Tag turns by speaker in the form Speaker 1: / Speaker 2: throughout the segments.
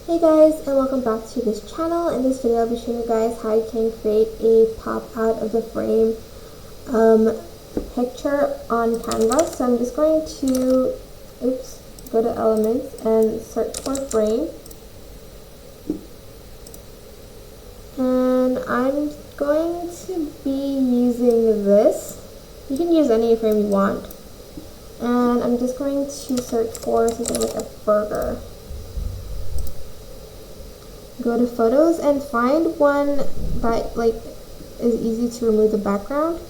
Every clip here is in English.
Speaker 1: Hey guys, and welcome back to this channel. In this video I'll be showing you guys how you can create a pop out of the frame picture on Canva. So I'm just going to go to elements and search for frame, and I'm going to be using this. You can use any frame you want, and I'm just going to search for something like a burger. Go to photos and find one that is easy to remove the background.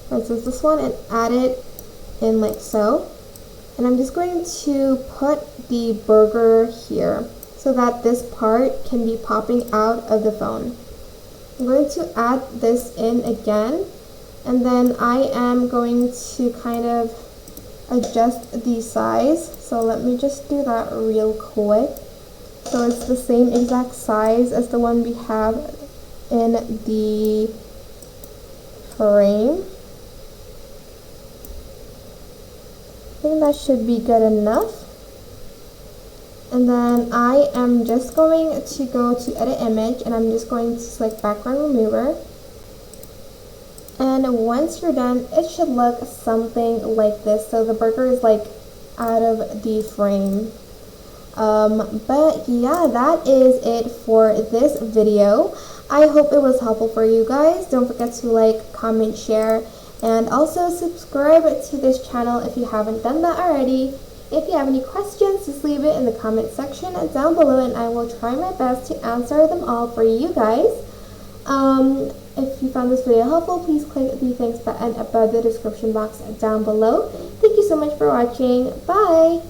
Speaker 1: For instance, this one, and add it in like so. And I'm just going to put the burger here so that this part can be popping out of the phone. I'm going to add this in again, and then I am going to kind of adjust the size. So let me just do that real quick. So it's the same exact size as the one we have in the frame. I think that should be good enough. And then I am just going to go to edit image, and I'm just going to select background remover. And once you're done, it should look something like this. So the burger is like out of the frame. But yeah, that is it for this video. I hope it was helpful for you guys. Don't forget to like, comment, share, and also subscribe to this channel if you haven't done that already. If you have any questions, just leave it in the comment section down below, and I will try my best to answer them all for you guys. If you found this video helpful, please click the thanks button above the description box down below. Thank you so much for watching. Bye!